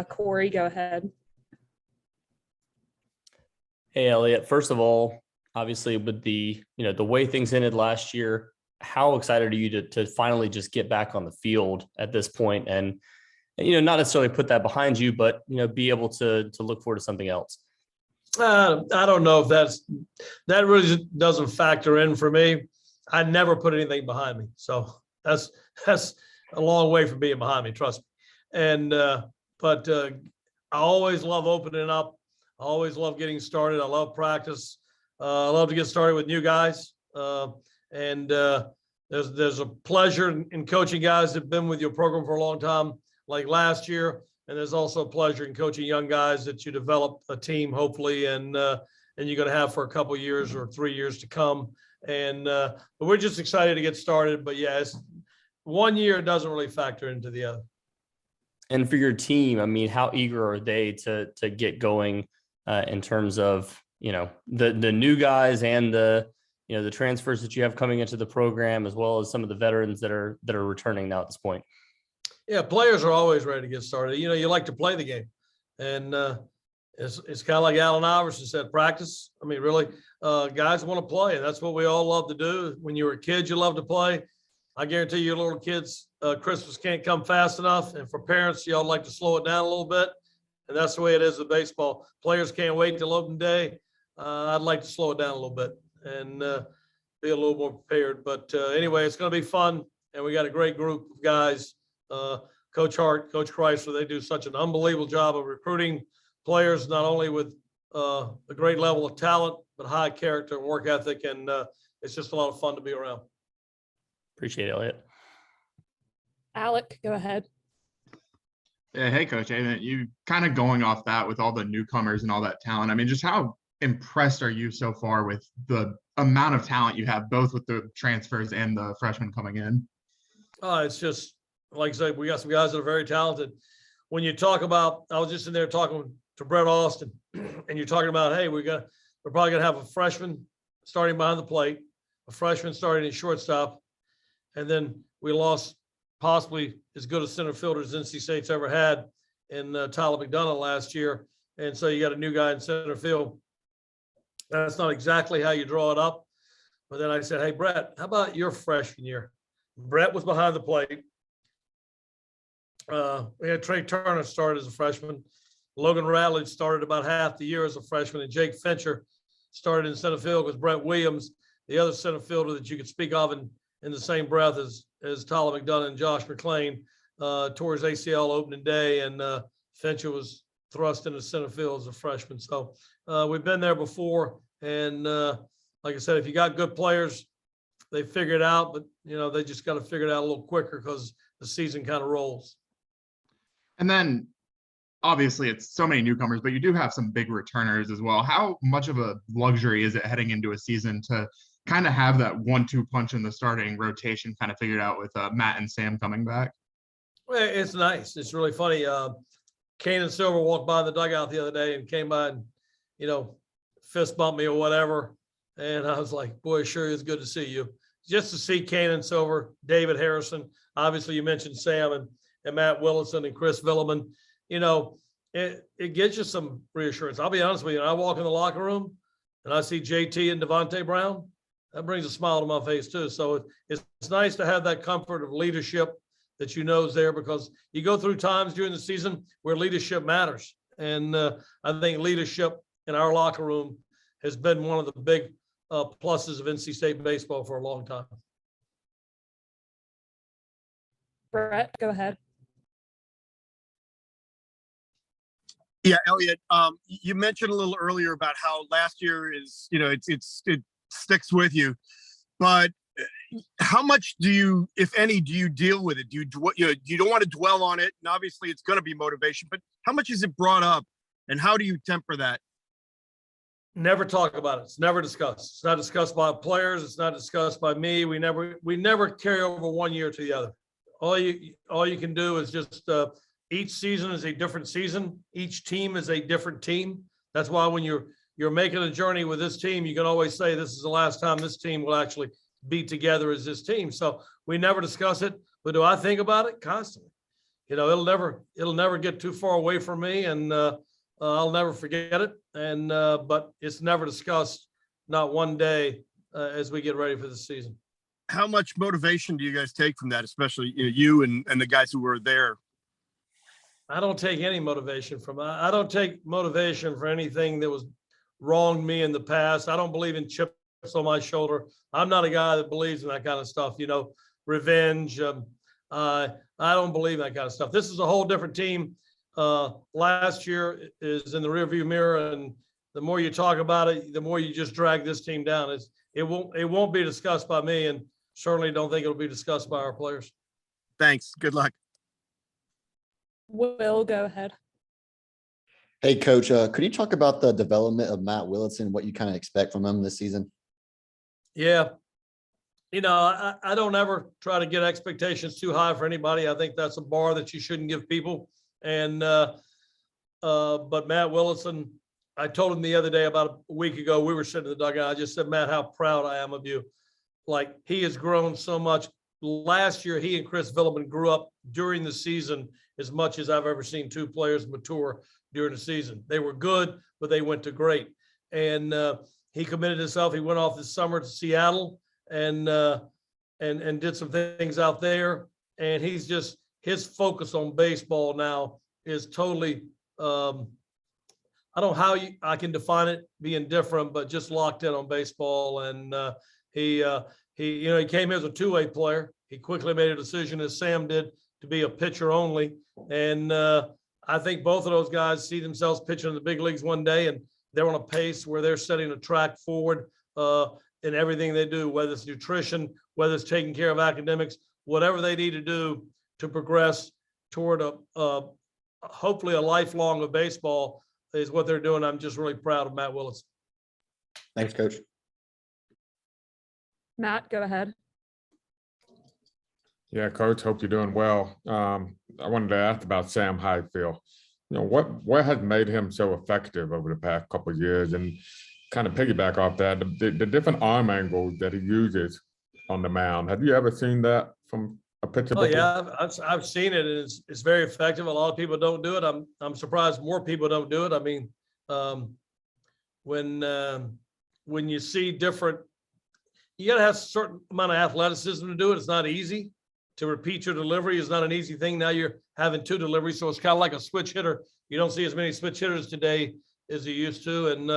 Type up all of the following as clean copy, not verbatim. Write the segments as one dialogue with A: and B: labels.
A: Corey, go ahead.
B: Hey, Elliott. First of all, obviously with the way things ended last year, how excited are you to finally just get back on the field at this point and not necessarily put that behind you, but be able to look forward to something else?
C: I don't know if that really doesn't factor in for me. I never put anything behind me, so that's a long way from being behind me. Trust me. And but I always love opening up. I always love getting started. I love practice. I love to get started with new guys. And there's a pleasure in coaching guys that have been with your program for a long time, like last year. And there's also a pleasure in coaching young guys that you develop a team, hopefully, and you're going to have for a couple of years or 3 years to come. And but we're just excited to get started. But yeah, 1 year doesn't really factor into the other.
B: And for your team, I mean, how eager are they to get going in terms of the new guys and the transfers that you have coming into the program, as well as some of the veterans that are returning now at this point?
C: Yeah, players are always ready to get started. You like to play the game, and it's kind of like Allen Iverson said, practice. I mean, really, guys want to play, and that's what we all love to do. When you were a kid, you love to play. I guarantee you, little kids, Christmas can't come fast enough, and for parents, y'all like to slow it down a little bit, and that's the way it is with baseball. Players can't wait till opening day. I'd like to slow it down a little bit and be a little more prepared. But anyway, it's going to be fun, and we got a great group of guys. Coach Hart, Coach Chrysler, they do such an unbelievable job of recruiting players, not only with a great level of talent, but high character and work ethic. And it's just a lot of fun to be around.
B: Appreciate it, Elliott.
A: Alec, go ahead.
D: Yeah, hey, Coach Avent, you kind of going off that with all the newcomers and all that talent. I mean, just how impressed are you so far with the amount of talent you have, both with the transfers and the freshmen coming in?
C: It's just, like I said, we got some guys that are very talented. When you talk about, I was just in there talking to Brett Austin, and you're talking about, hey, we're probably gonna have a freshman starting behind the plate, a freshman starting at shortstop, and then we lost possibly as good a center fielder as NC State's ever had in Tyler McDonough last year, and so you got a new guy in center field. That's not exactly how you draw it up, but then I said, hey, Brett, how about your freshman year? Brett was behind the plate. We had Trey Turner started as a freshman. Logan Radley started about half the year as a freshman, and Jake Fincher started in center field because Brett Williams, the other center fielder that you could speak of in the same breath as Tyler McDonough and Josh McClain, tore his ACL opening day, and Fincher was thrust into center field as a freshman. So we've been there before, and like I said, if you got good players, they figure it out, but they just got to figure it out a little quicker because the season kind of rolls.
D: And then obviously it's so many newcomers, but you do have some big returners as well. How much of a luxury is it heading into a season to kind of have that 1-2 punch in the starting rotation kind of figured out with Matt and Sam coming back?
C: Well, it's nice. It's really funny. Kanan Silver walked by the dugout the other day and came by and, fist bumped me or whatever. And I was like, boy, sure is good to see you. Just to see Kanan Silver, David Harrison, obviously you mentioned Sam and Matt Willison and Chris Villeman, it gets you some reassurance. I'll be honest with you. I walk in the locker room and I see JT and Devonte Brown. That brings a smile to my face too. So it's nice to have that comfort of leadership that is there, because you go through times during the season where leadership matters. And I think leadership in our locker room has been one of the big pluses of NC State baseball for a long time.
A: Brett, go ahead.
E: Yeah, Elliott, you mentioned a little earlier about how last year is, it sticks with you, but how much do you, if any, do you deal with it? Do you don't want to dwell on it, and obviously it's going to be motivation, but how much is it brought up, and how do you temper that?
C: Never talk about it. It's never discussed. It's not discussed by players. It's not discussed by me. We never carry over 1 year to the other. All you can do is just each season is a different season. Each team is a different team. That's why when you're making a journey with this team, you can always say this is the last time this team will actually be together as this team. So we never discuss it, but do I think about it? Constantly. it'll never get too far away from me, and I'll never forget it. And but it's never discussed, not one day, as we get ready for the season.
E: How much motivation do you guys take from that, especially you and the guys who were there?
C: I don't take any motivation from. I don't take motivation for anything that was wronged me in the past. I don't believe in chips on my shoulder. I'm not a guy that believes in that kind of stuff. Revenge. I don't believe that kind of stuff. This is a whole different team. Last year is in the rearview mirror, and the more you talk about it, the more you just drag this team down. It won't be discussed by me, and certainly don't think it'll be discussed by our players.
E: Thanks. Good luck.
A: Will, go ahead.
F: Hey, Coach, could you talk about the development of Matt Willis and what you kind of expect from him this season?
C: Yeah. I don't ever try to get expectations too high for anybody. I think that's a bar that you shouldn't give people. And but Matt Willison, I told him the other day, about a week ago, we were sitting in the dugout. I just said, Matt, how proud I am of you. Like, he has grown so much. Last year, he and Chris Villeman grew up during the season as much as I've ever seen two players mature during the season. They were good, but they went to great. And he committed himself. He went off this summer to Seattle and did some things out there. And his focus on baseball now is totally, I don't know how I can define it, being different, but just locked in on baseball. And he came here as a two-way player. He quickly made a decision, as Sam did, to be a pitcher only. And I think both of those guys see themselves pitching in the big leagues one day, and they're on a pace where they're setting a track forward in everything they do, whether it's nutrition, whether it's taking care of academics, whatever they need to do to progress toward hopefully a lifelong of baseball is what they're doing. I'm just really proud of Matt Willis.
F: Thanks, Coach.
A: Matt, go ahead.
G: Yeah, Coach, hope you're doing well. I wanted to ask about Sam Highfield. What has made him so effective over the past couple of years, and kind of piggyback off that, the different arm angles that he uses on the mound. Have you ever seen that from a pitcher?
C: Oh yeah, I've seen it, and it's very effective. A lot of people don't do it. I'm surprised more people don't do it. I mean, when you see different, you got to have a certain amount of athleticism to do it. It's not easy. To repeat your delivery is not an easy thing. Now you're having two deliveries, so it's kind of like a switch hitter. You don't see as many switch hitters today as you used to, and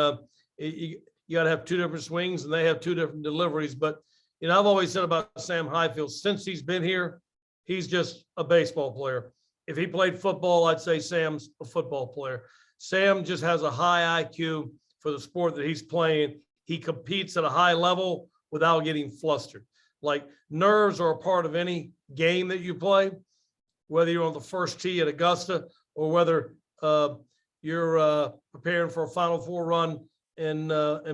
C: you got to have two different swings, and they have two different deliveries. But I've always said about Sam Highfield, since he's been here, he's just a baseball player. If he played football, I'd say Sam's a football player. Sam just has a high IQ for the sport that he's playing. He competes at a high level without getting flustered. Like, nerves are a part of any game that you play, whether you're on the first tee at Augusta or whether you're preparing for a Final Four run in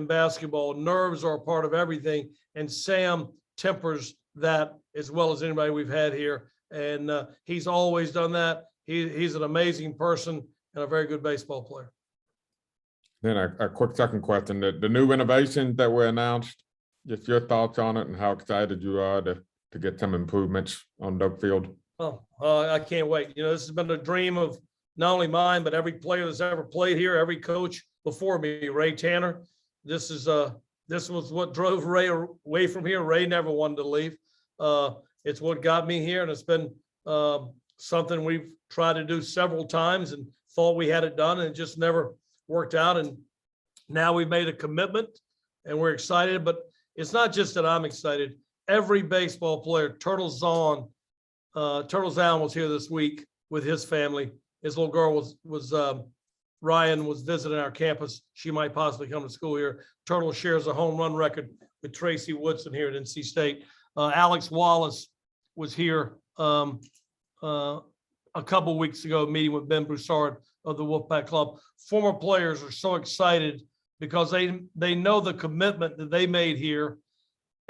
C: basketball. Nerves are a part of everything, and Sam tempers that as well as anybody we've had here. And he's always done that. He's an amazing person and a very good baseball player.
G: Then a quick second question: the new renovations that were announced. Just your thoughts on it and how excited you are to get some improvements on Doak Field.
C: Oh, I can't wait. This has been a dream of not only mine, but every player that's ever played here, every coach before me, Ray Tanner. This was what drove Ray away from here. Ray never wanted to leave. It's what got me here, and it's been something we've tried to do several times and thought we had it done, and it just never worked out. And now we've made a commitment, and we're excited, but it's not just that I'm excited. Every baseball player, Turtle Zahn was here this week with his family. His little girl Ryan was visiting our campus. She might possibly come to school here. Turtle shares a home run record with Tracy Woodson here at NC State. Alex Wallace was here a couple weeks ago, meeting with Ben Broussard of the Wolfpack Club. Former players are so excited because they know the commitment that they made here,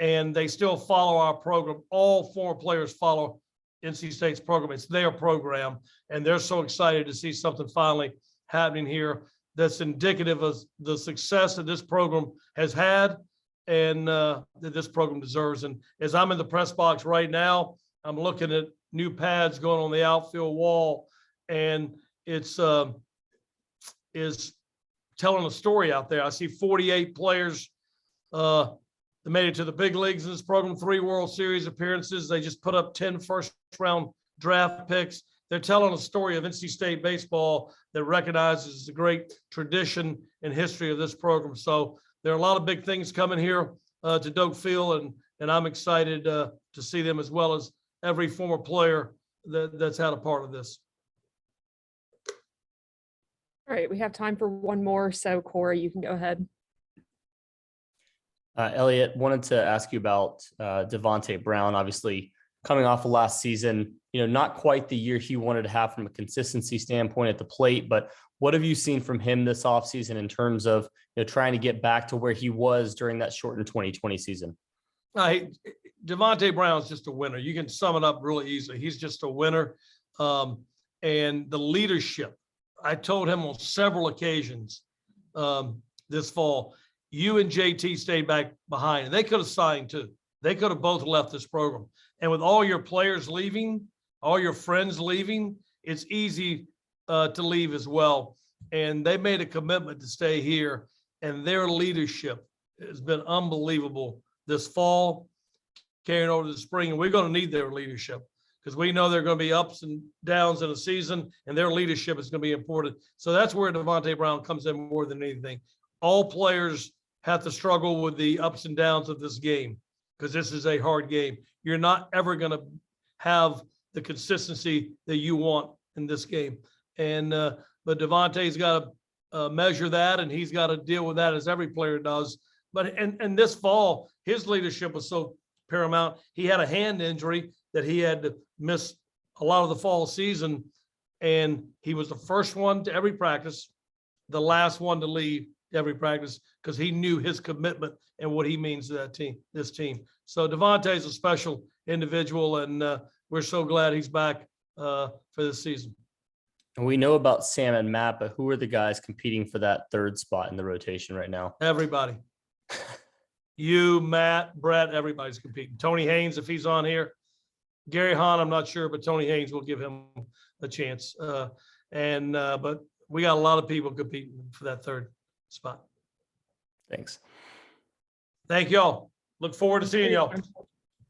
C: and they still follow our program. All former players follow NC State's program. It's their program, and they're so excited to see something finally happening here that's indicative of the success that this program has had and that this program deserves. And as I'm in the press box right now, I'm looking at new pads going on the outfield wall, and it's is telling a story out there. I see 48 players that made it to the big leagues in this program, 3 World Series appearances. They just put up 10 first-round draft picks. They're telling a story of NC State baseball that recognizes the great tradition and history of this program. So there are a lot of big things coming here to Doak Field, and I'm excited to see them, as well as every former player that's had a part of this.
A: All right, we have time for one more. So Corey, you can go ahead.
B: Elliott, wanted to ask you about Devonte Brown, obviously coming off of last season, not quite the year he wanted to have from a consistency standpoint at the plate, but what have you seen from him this offseason in terms of trying to get back to where he was during that shortened 2020 season?
C: Devonte Brown's just a winner. You can sum it up really easily. He's just a winner. And the leadership, I told him on several occasions this fall, you and JT stayed back behind, and they could have signed too. They could have both left this program. And with all your players leaving, all your friends leaving, it's easy to leave as well. And they made a commitment to stay here, and their leadership has been unbelievable this fall, carrying over to the spring. And we're going to need their leadership, because we know there are going to be ups and downs in a season, and their leadership is going to be important. So that's where Devonte Brown comes in more than anything. All players have to struggle with the ups and downs of this game, because this is a hard game. You're not ever going to have the consistency that you want in this game. And but Devontae's got to measure that, and he's got to deal with that, as every player does. But and this fall, his leadership was so paramount. He had a hand injury that he had to miss a lot of the fall season, and he was the first one to every practice, the last one to leave every practice, because he knew his commitment and what he means to that team, this team. So Devontae is a special individual, and we're so glad he's back for this season.
B: And we know about Sam and Matt, but who are the guys competing for that third spot in the rotation right now?
C: Everybody. You, Matt, Brett, everybody's competing. Tony Haynes, if he's on here. Gary Hahn, I'm not sure, but Tony Haynes will give him a chance. But we got a lot of people competing for that third spot.
B: Thanks.
C: Thank y'all. Look forward to seeing y'all.